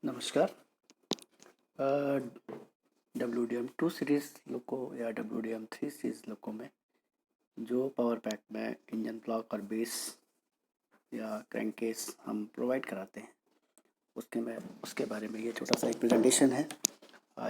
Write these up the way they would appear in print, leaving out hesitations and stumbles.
नमस्कार। WDM2 series लोको या WDM3 series लोको में जो पावर पैक में इंजन ब्लॉक और बेस या क्रैंक केस हम प्रोवाइड कराते हैं उसके बारे में ये छोटा सा एक प्रेजेंटेशन है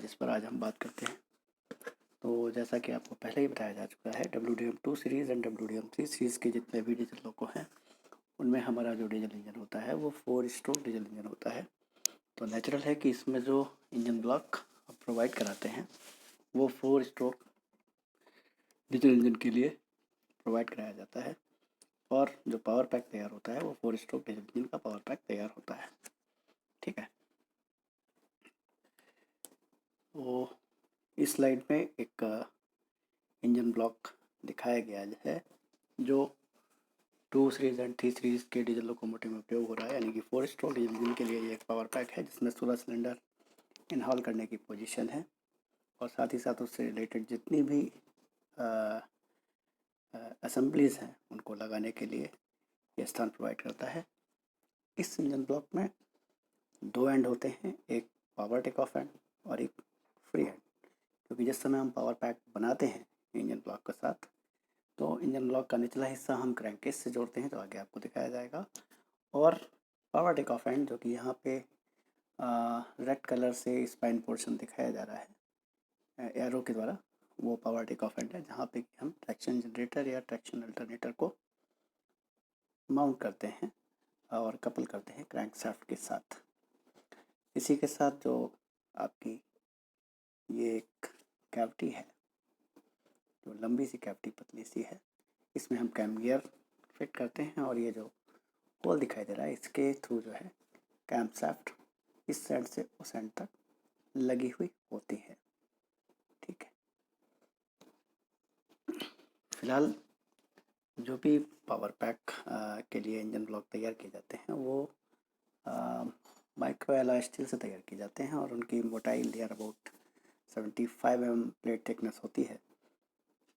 जिस पर आज हम बात करते हैं। तो जैसा कि आपको पहले ही बताया जा चुका है, WDM2 series and WDM3 series के जितने भी डीजल लोको हैं उनमें हमारा जो डीजल इंजन होता है वो 4 स्ट्रोक डीजल इंजन होता है। तो नेचुरल है कि इसमें जो इंजन ब्लॉक प्रोवाइड कराते हैं वो 4 स्ट्रोक डीजल इंजन के लिए प्रोवाइड कराया जाता है और जो पावर पैक तैयार होता है वो 4 स्ट्रोक डीजल इंजन का पावर पैक तैयार होता है। ठीक है, तो इस स्लाइड में एक इंजन ब्लॉक दिखाया गया है जो 2 सीरीज एंड 3 सीरीज के डीजल लोकोमोटिव में उपयोग हो रहा है, यानी कि 4 स्ट्रोक डीजल इंजन के लिए ये एक पावर पैक है जिसमें 16 सिलेंडर इनहॉल करने की पोजीशन है और साथ ही साथ उससे रिलेटेड जितनी भी असेंबलीज हैं उनको लगाने के लिए ये स्थान प्रोवाइड करता है। इस इंजन ब्लॉक में 2 एंड होते हैं, एक पावर टेक ऑफ एंड और एक फ्री एंड, क्योंकि जिस समय हम पावर पैक बनाते हैं इंजन ब्लॉक के साथ तो इंजन ब्लॉक का निचला हिस्सा हम क्रैंकेस से जोड़ते हैं, जो आगे आपको दिखाया जाएगा, और पावर टेक ऑफ एंड जो कि यहाँ पे रेड कलर से स्पाइन पोर्शन दिखाया जा रहा है एरो के द्वारा, वो पावर टेक ऑफ एंड है जहाँ पे हम ट्रैक्शन जनरेटर या ट्रैक्शन अल्टरनेटर को माउंट करते हैं और कपल करते हैं क्रैंक शाफ्ट के साथ। इसी के साथ जो आपकी ये एक कैविटी है, जो लंबी सी कैविटी पतली सी है, इसमें हम कैम गियर फिट करते हैं और ये जो होल दिखाई दे रहा है इसके थ्रू जो है कैम शाफ्ट इस साइड से उस एंड तक लगी हुई होती है। ठीक है, फिलहाल जो भी पावर पैक के लिए इंजन ब्लॉक तैयार किए जाते हैं वो माइक्रो एलॉय स्टील से तैयार किए जाते हैं और उनकी मोटाई near about 75 mm plate thickness होती है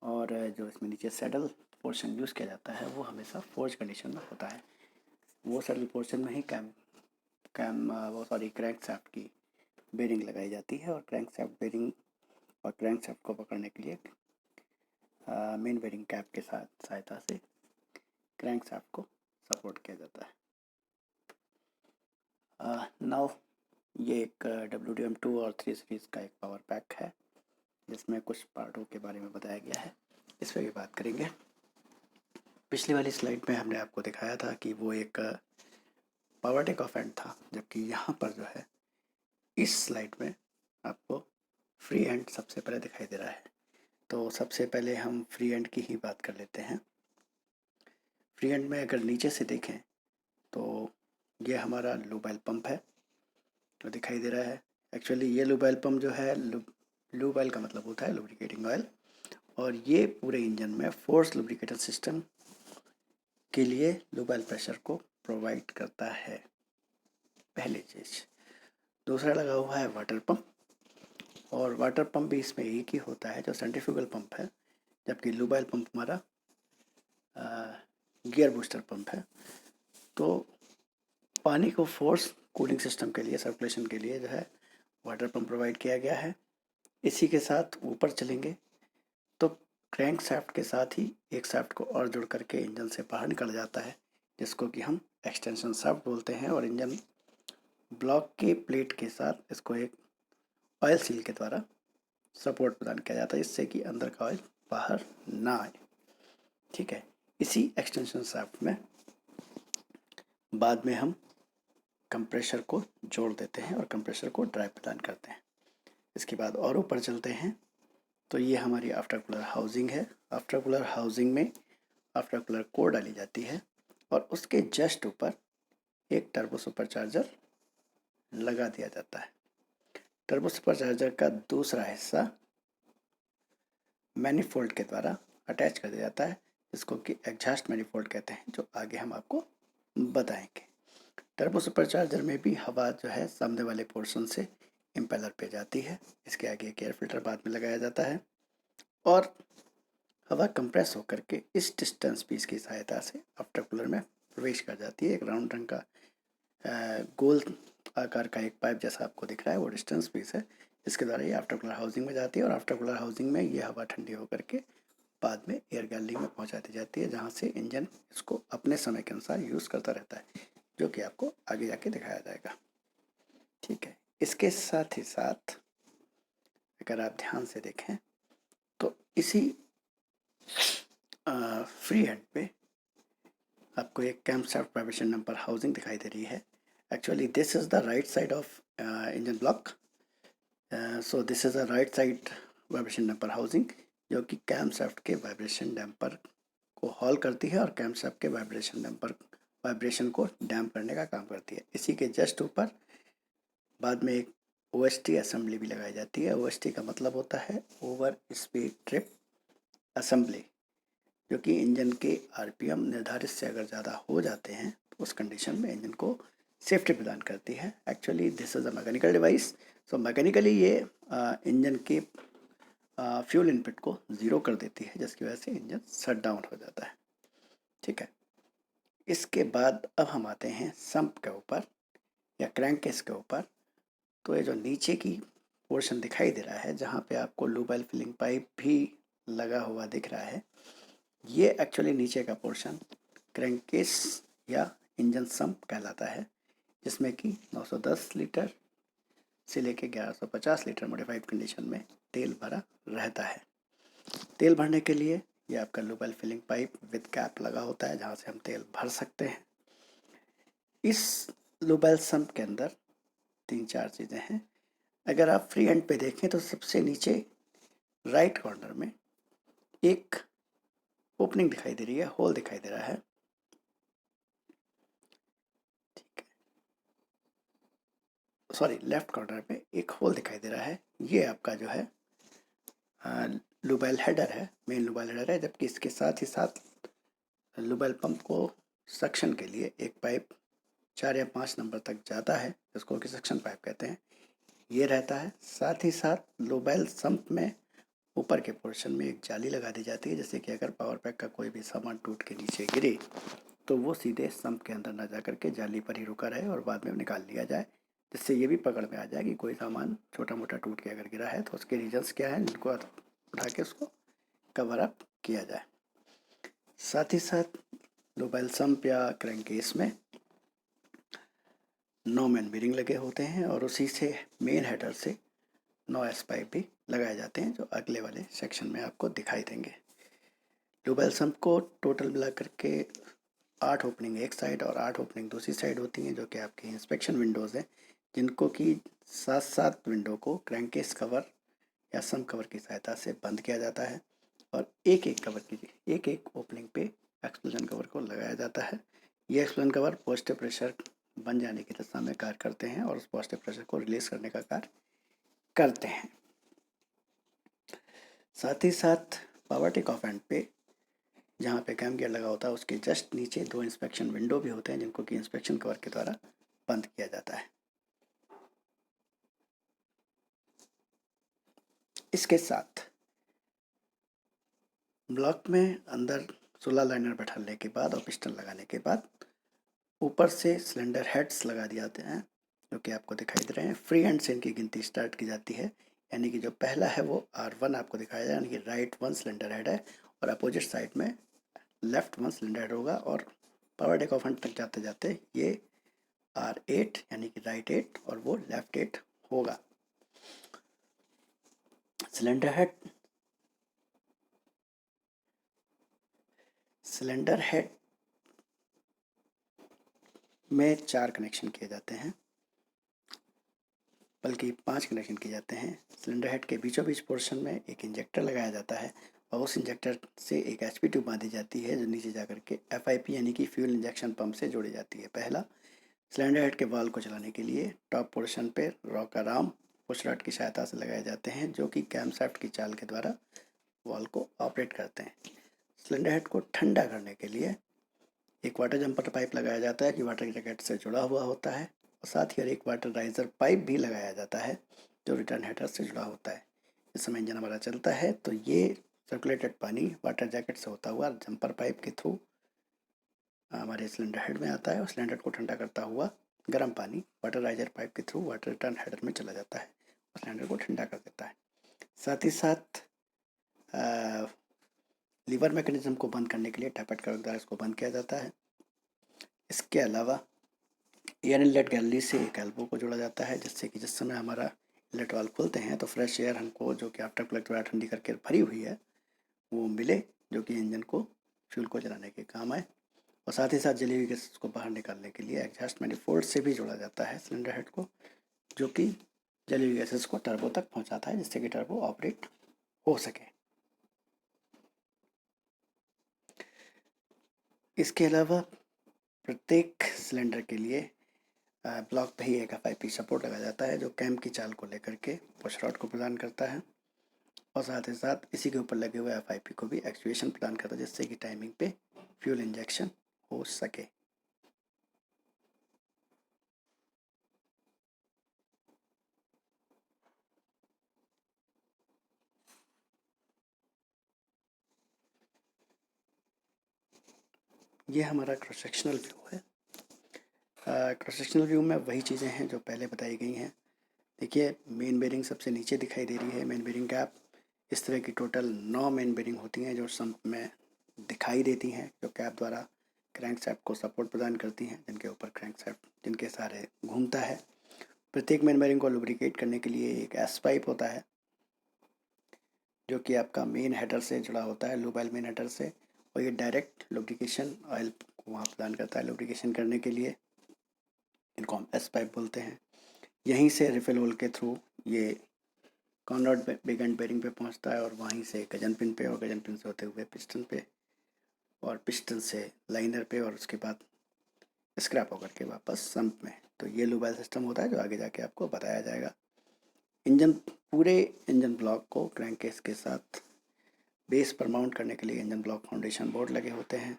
और जो इसमें नीचे सैडल पोर्शन यूज़ किया जाता है वो हमेशा फोर्ज कंडीशन में होता है। वो सैडल पोर्शन में ही क्रैंक शाफ्ट की बेरिंग लगाई जाती है और क्रैंक शाफ्ट बेरिंग और क्रैंक शाफ्ट को पकड़ने के लिए मेन बेरिंग कैप के साथ सहायता से क्रैंक शाफ्ट को सपोर्ट किया जाता है। नाउ ये एक WDM2 और 3 सीरीज़ का एक पावर पैक है जिसमें कुछ पार्टों के बारे में बताया गया है, इस पर भी बात करेंगे। पिछली वाली स्लाइड में हमने आपको दिखाया था कि वो एक पावर टेक ऑफ एंड था, जबकि यहाँ पर जो है इस स्लाइड में आपको फ्री एंड सबसे पहले दिखाई दे रहा है। तो सबसे पहले हम फ्री एंड की ही बात कर लेते हैं। फ्री एंड में अगर नीचे से देखें तो ये हमारा लूब ऑयल पंप है जो दिखाई दे रहा है। एक्चुअली ये लूब ऑयल पंप जो है, लूब ऑयल का मतलब होता है लुब्रिकेटिंग ऑयल, और ये पूरे इंजन में फोर्स लुब्रिकेटर सिस्टम के लिए लूब ऑयल प्रेशर को प्रोवाइड करता है, पहली चीज़। दूसरा लगा हुआ है वाटर पंप, और वाटर पंप भी इसमें एक ही होता है जो सेंट्रीफ्यूगल पंप है, जबकि लूब ऑयल पंप हमारा गियर बूस्टर पंप है। तो पानी को फोर्स कूलिंग सिस्टम के लिए, सर्कुलेशन के लिए जो है वाटर पंप प्रोवाइड किया गया है। इसी के साथ ऊपर चलेंगे तो क्रैंक शाफ्ट के साथ ही एक शाफ्ट को और जुड़ करके इंजन से बाहर निकल जाता है, जिसको कि हम एक्सटेंशन शाफ्ट बोलते हैं, और इंजन ब्लॉक के प्लेट के साथ इसको एक ऑयल सील के द्वारा सपोर्ट प्रदान किया जाता है, इससे कि अंदर का ऑयल बाहर ना आए। ठीक है, इसी एक्सटेंशन शाफ्ट में बाद में हम कंप्रेसर को जोड़ देते हैं और कंप्रेसर को ड्राइव प्रदान करते हैं। इसके बाद और ऊपर चलते हैं तो ये हमारी आफ्टर कूलर हाउसिंग है। आफ्टर कूलर हाउसिंग में आफ्टर कूलर कोर डाली जाती है और उसके जस्ट ऊपर एक टर्बो सुपरचार्जर लगा दिया जाता है। टर्बो सुपरचार्जर का दूसरा हिस्सा मैनिफोल्ड के द्वारा अटैच कर दिया जाता है, जिसको कि एग्जॉस्ट मैनिफोल्ड कहते हैं, जो आगे हम आपको बताएंगे। टर्बो सुपरचार्जर में भी हवा जो है सामने वाले पोर्शन से इम्पेलर पे जाती है। इसके आगे एक एयर फिल्टर बाद में लगाया जाता है और हवा कंप्रेस होकर के इस डिस्टेंस पीस की सहायता से आफ्टर कूलर में प्रवेश कर जाती है। एक राउंड रंग का गोल आकार का एक पाइप जैसा आपको दिख रहा है, वो डिस्टेंस पीस है, इसके द्वारा ये आफ्टर कूलर हाउसिंग में जाती है और आफ्टर कूलर हाउसिंग में ये हवा ठंडी होकर के बाद में एयर गैलरी में पहुंचा दी जाती है, जहां से इंजन इसको अपने समय के अनुसार यूज़ करता रहता है, जो कि आपको आगे जाके दिखाया जाएगा। ठीक है, इसके साथ ही साथ अगर आप ध्यान से देखें तो इसी फ्री हैंड पे आपको एक कैम्पशाफ्ट वाइब्रेशन नंबर हाउसिंग दिखाई दे रही है। Actually this is the right side of engine block, so this is a right side vibration damper housing, जो कि कैम्पशाफ्ट के वाइब्रेशन डैम्पर को हॉल करती है और कैम्पशाफ्ट के वाइब्रेशन को डैम्प करने का काम करती है। इसी के जस्ट ऊपर बाद में एक OST असेंबली भी लगाई जाती है। OST का मतलब होता है ओवर स्पीड ट्रिप असेंबली, जो कि इंजन के RPM निर्धारित से अगर ज़्यादा हो जाते हैं तो उस कंडीशन में इंजन को सेफ्टी प्रदान करती है। Actually this is a mechanical device, so mechanically ये इंजन के फ्यूल इनपुट को ज़ीरो कर देती है, जिसकी वजह से इंजन शट डाउन हो जाता है। ठीक है, इसके बाद अब हम आते हैं सम्प के ऊपर या क्रैंक केस के ऊपर। तो ये जो नीचे की पोर्शन दिखाई दे रहा है, जहाँ पे आपको लूब ऑयल फिलिंग पाइप भी लगा हुआ दिख रहा है, ये एक्चुअली नीचे का पोर्शन क्रैंक केस या इंजन सम्प कहलाता है, जिसमें कि 910 लीटर से लेके 1150 लीटर मॉडिफाइड कंडीशन में तेल भरा रहता है। तेल भरने के लिए ये आपका lube oil filling pipe with cap लगा होता है, जहाँ से हम तेल भर सकते हैं। इस लूब ऑयल सम्प के अंदर 3-4 चीज़ें हैं। अगर आप फ्री एंड पे देखें तो सबसे नीचे राइट कॉर्नर में एक ओपनिंग दिखाई दे रही है, होल दिखाई दे रहा है। ठीक है, सॉरी, लेफ्ट कॉर्नर में एक होल दिखाई दे रहा है। ये आपका जो है लूब ऑयल हेडर है, मेन लूब ऑयल हेडर है, जबकि इसके साथ ही साथ लूब ऑयल पंप को सक्शन के लिए एक पाइप 4 या 5 नंबर तक जाता है, जिसको कि सक्शन पाइप कहते हैं, ये रहता है। साथ ही साथ लूब ऑयल सम्प में ऊपर के पोर्शन में एक जाली लगा दी जाती है, जैसे कि अगर पावर पैक का कोई भी सामान टूट के नीचे गिरे तो वो सीधे सम्प के अंदर ना जा करके जाली पर ही रुका रहे और बाद में निकाल लिया जाए, जिससे ये भी पकड़ में आ जाए कि कोई सामान छोटा मोटा टूट के अगर गिरा है तो उसके रीजन्स क्या हैं, जिनको उठा के उसको कवर अप किया जाए। साथ ही साथ लूब ऑयल सम्प या क्रैंक केस में 9 मैन बीरिंग लगे होते हैं और उसी से मेन हेडर से 9 एस पाइप भी लगाए जाते हैं, जो अगले वाले सेक्शन में आपको दिखाई देंगे। लूब ऑयल सम्प को टोटल मिला करके 8 ओपनिंग एक साइड और 8 ओपनिंग दूसरी साइड होती हैं, जो कि आपकी इंस्पेक्शन विंडोज़ हैं, जिनको कि 7-7 विंडो को क्रैंक केस कवर या सम्प कवर की सहायता से बंद किया जाता है और एक एक ओपनिंग पे एक्सप्लोजन कवर को लगाया जाता है। ये एक्सप्लोजन कवर पॉजिटिव प्रेशर बन जाने की दिशा में कार्य करते हैं और उस पॉजिटिव प्रेशर को रिलीज करने का कार्य करते हैं। साथ ही साथ पावर टेक ऑफ एंड पे जहाँ पे कैम गियर लगा होता है, उसके जस्ट नीचे 2 इंस्पेक्शन विंडो भी होते हैं, जिनको कि इंस्पेक्शन कवर के द्वारा बंद किया जाता है। इसके साथ ब्लॉक में अंदर 16 लाइनर बैठाने के बाद और पिस्टन लगाने के बाद ऊपर से सिलेंडर हेड्स लगा दिए जाते हैं, जो कि आपको दिखाई दे रहे हैं। फ्री हैंड से इनकी गिनती स्टार्ट की जाती है, यानी कि जो पहला है वो R1 आपको दिखाया जाए, यानी कि राइट 1 सिलेंडर हेड है और अपोजिट साइड में लेफ्ट 1 सिलेंडर हेड होगा और पावर टेक ऑफ एंड तक जाते जाते ये R8 यानी कि राइट 8 और वो लेफ्ट 8 होगा। सिलेंडर हेड में 4 कनेक्शन किए जाते हैं, बल्कि 5 कनेक्शन किए जाते हैं। सिलेंडर हेड के बीचों बीच पोर्शन में एक इंजेक्टर लगाया जाता है और उस इंजेक्टर से एक HP ट्यूब बांधी जाती है, जो नीचे जाकर के FIP यानी कि फ्यूल इंजेक्शन पंप से जोड़ी जाती है। पहला, सिलेंडर हेड के वाल्व को चलाने के लिए टॉप पोर्शन पे रॉकर आर्म पुश रॉड की सहायता से लगाए जाते हैं, जो कि कैमशाफ्ट की चाल के द्वारा वाल्व को ऑपरेट करते हैं। सिलेंडर हेड को ठंडा करने के लिए एक वाटर जंपर पाइप लगाया जाता है, जो वाटर जैकेट से जुड़ा हुआ होता है, और साथ ही और एक वाटर राइजर पाइप भी लगाया जाता है, जो रिटर्न हेडर से जुड़ा होता है। इस समय इंजन हमारा चलता है तो ये सर्कुलेटेड पानी वाटर जैकेट से होता हुआ जंपर पाइप के थ्रू हमारे सिलेंडर हेड में आता है और सिलेंडर को ठंडा करता हुआ गर्म पानी वाटर राइजर पाइप के थ्रू वाटर रिटर्न हेडर में चला जाता है और सिलेंडर को ठंडा कर देता है। साथ ही साथ लीवर मैकेनिज्म को बंद करने के लिए टैपेट कर्व द्वारा इसको बंद किया जाता है। इसके अलावा एयर इनलेट गैलरी से एक एल्बो को जोड़ा जाता है, जिससे कि जिस समय हमारा इनलेट वाल्व खुलते हैं तो फ्रेश एयर हमको जो कि आफ्टर कूलर द्वारा ठंडी करके भरी हुई है वो मिले, जो कि इंजन को फ्यूल को जलाने के काम आए। और साथ ही साथ जली हुई गैस को बाहर निकालने के लिए एग्जॉस्ट मैनिफोल्ड से भी जोड़ा जाता है सिलेंडर हेड को, जो कि जली हुई गैसेस को टर्बो तक पहुंचाता है, जिससे कि टर्बो ऑपरेट हो सके। इसके अलावा प्रत्येक सिलेंडर के लिए ब्लॉक पे ही एक FIP सपोर्ट लगाया जाता है, जो कैम की चाल को लेकर के पुश रॉड को प्रदान करता है और साथ ही साथ इसी के ऊपर लगे हुए FIP को भी एक्चुएशन प्रदान करता है, जिससे कि टाइमिंग पे फ्यूल इंजेक्शन हो सके। ये हमारा क्रॉस सेक्शनल व्यू है। क्रॉस सेक्शनल व्यू में वही चीज़ें हैं जो पहले बताई गई हैं। देखिए, मेन बेरिंग सबसे नीचे दिखाई दे रही है, मेन बेरिंग कैप। इस तरह की टोटल 9 मेन बेरिंग होती हैं जो सम्प में दिखाई देती हैं, जो कैप द्वारा क्रैंकशैफ्ट को सपोर्ट प्रदान करती हैं, जिनके ऊपर क्रैंकशैफ्ट जिनके सहारे घूमता है। प्रत्येक मेन बेरिंग को लुब्रिकेट करने के लिए एक एस पाइप होता है, जो कि आपका मेन हेडर से जुड़ा होता है, लूब ऑयल मेन हेडर से, और ये डायरेक्ट लुब्रिकेशन ऑयल को वहाँ प्रदान करता है लुब्रिकेशन करने के लिए। इनको हम एस पाइप बोलते हैं। यहीं से रिफिल होल के थ्रू ये कॉनरॉड बिग एंड बेरिंग पे पहुंचता है और वहीं से गजन पिन पे और गजन पिन से होते हुए पिस्टन पे और पिस्टन से लाइनर पे और उसके बाद स्क्रैप होकर के वापस सम्प में। तो ये लूब ऑयल सिस्टम होता है जो आगे जाके आपको बताया जाएगा। इंजन पूरे इंजन ब्लॉक को क्रैंक केस के साथ बेस पर माउंट करने के लिए इंजन ब्लॉक फाउंडेशन बोर्ड लगे होते हैं,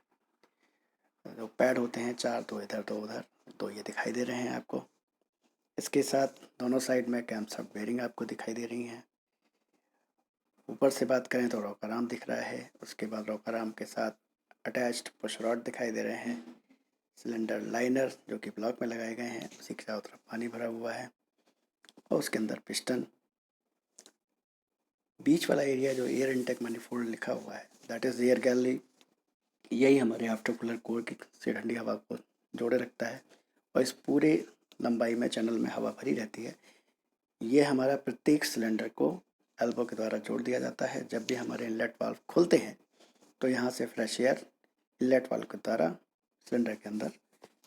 जो पैड होते हैं 4, तो इधर तो उधर, तो ये दिखाई दे रहे हैं आपको। इसके साथ दोनों साइड में कैम्सअप बेरिंग आपको दिखाई दे रही हैं। ऊपर से बात करें तो रॉकर आर्म दिख रहा है, उसके बाद रॉकर आर्म के साथ अटैच्ड पुश रॉड दिखाई दे रहे हैं, सिलेंडर लाइनर जो कि ब्लॉक में लगाए गए हैं, उसी के चारों तरफ पानी भरा हुआ है और उसके अंदर पिस्टन। बीच वाला एरिया जो एयर इनटेक मैनिफोल्ड लिखा हुआ है, दैट इज़ एयर गैलरी। यही हमारे आफ्टर कूलर कोर की से ठंडी हवा को जोड़े रखता है और इस पूरे लंबाई में चैनल में हवा भरी रहती है। ये हमारा प्रत्येक सिलेंडर को एल्बो के द्वारा जोड़ दिया जाता है। जब भी हमारे इनलेट वाल्व खुलते हैं तो यहाँ से फ्रेश एयर इनलेट वाल्व के द्वारा सिलेंडर के अंदर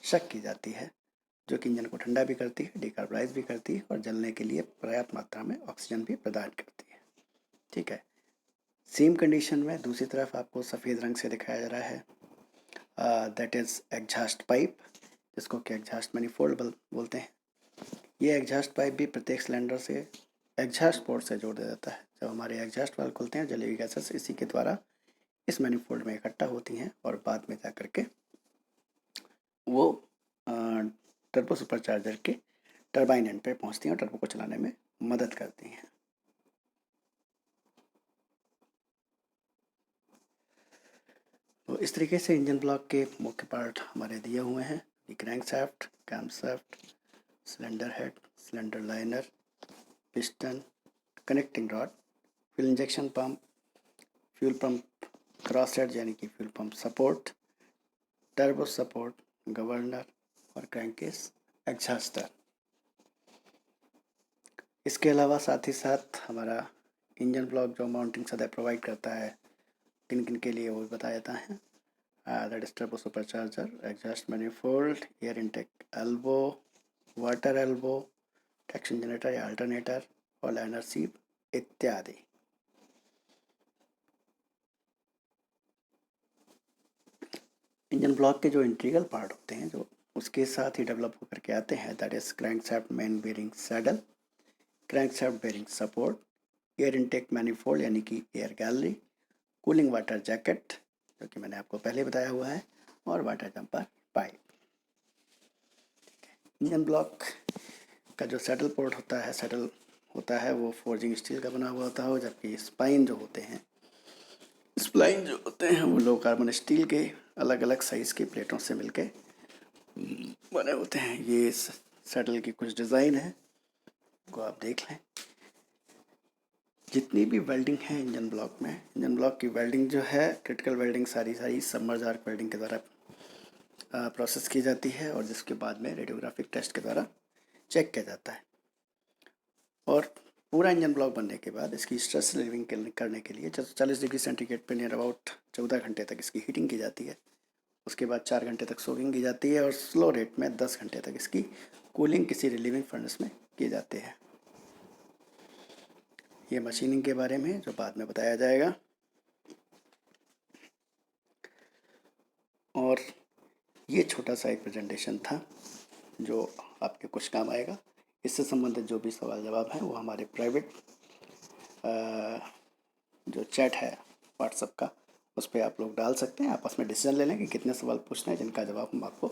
शक की जाती है, जो कि इंजन को ठंडा भी करती है, डिकार्बोनाइज भी करती है और जलने के लिए पर्याप्त मात्रा में ऑक्सीजन भी प्रदान करती है। ठीक है, सेम कंडीशन में दूसरी तरफ आपको सफ़ेद रंग से दिखाया जा रहा है, दैट इज़ एग्जॉस्ट पाइप, जिसको कि एग्जॉस्ट मैनिफोल्ड बोलते हैं। ये एग्जॉस्ट पाइप भी प्रत्येक सिलेंडर से एग्जॉस्ट पोर्ट से जोड़ दिया जाता है। जब हमारे एग्जॉस्ट वाल्व खुलते हैं, जली हुई गैसेस इसी के द्वारा इस मैनिफोल्ड में इकट्ठा होती हैं और बाद में जा करके वो टर्बो सुपरचार्जर के टरबाइन एंड पे पहुंचती हैं और टर्बो को चलाने में मदद करती हैं। तो इस तरीके से इंजन ब्लॉक के मुख्य पार्ट हमारे दिए हुए हैं, crankshaft, camshaft, cylinder head, cylinder liner, piston, connecting rod, fuel injection pump, fuel pump cross head यानी कि fuel pump support, turbo support, governor और क्रैंकेस एग्जॉस्टर। इसके अलावा साथ ही साथ हमारा इंजन ब्लॉक जो माउंटिंग सदैव प्रोवाइड करता है किन किन के लिए वो भी बताया जाता है, that is turbo supercharger, exhaust manifold, air intake elbow, water elbow, traction generator या अल्टरनेटर और लाइनर सीप इत्यादि। इंजन ब्लॉक के जो इंटीग्रल पार्ट होते हैं जो उसके साथ ही डेवलप होकर के आते हैं, that is crankshaft main bearing saddle, crankshaft bearing support, air intake manifold यानी कि air gallery, cooling water jacket जो कि मैंने आपको पहले बताया हुआ है, और water jumper pipe. Engine block का जो सैडल पोर्ट होता है, सैडल होता है वो फोर्जिंग स्टील का बना हुआ होता है, जबकि स्पाइन जो होते हैं वो लो कार्बन स्टील के अलग अलग साइज़ की प्लेटों से मिलके बने होते हैं। ये शटल की कुछ डिज़ाइन है, को आप देख लें। जितनी भी वेल्डिंग है इंजन ब्लॉक में, इंजन ब्लॉक की वेल्डिंग जो है, क्रिटिकल वेल्डिंग सारी सबमर्ज आर्क वेल्डिंग के द्वारा प्रोसेस की जाती है और जिसके बाद में रेडियोग्राफिक टेस्ट के द्वारा चेक किया जाता है। और पूरा इंजन ब्लॉक बनने के बाद इसकी स्ट्रेस रिलीविंग करने के लिए 40 डिग्री सेंटीग्रेड पर नियर अबाउट 14 घंटे तक इसकी हीटिंग की जाती है। उसके बाद 4 घंटे तक सोकिंग की जाती है और स्लो रेट में 10 घंटे तक इसकी कूलिंग किसी रिलीविंग फर्नेस में किए जाते हैं। ये मशीनिंग के बारे में जो बाद में बताया जाएगा। और ये छोटा सा एक प्रेजेंटेशन था जो आपके कुछ काम आएगा। इससे संबंधित जो भी सवाल जवाब हैं वो हमारे प्राइवेट जो चैट है व्हाट्सएप का, उस पर आप लोग डाल सकते हैं। आपस में डिसीजन ले लें कि कितने सवाल पूछने हैं, जिनका जवाब हम आपको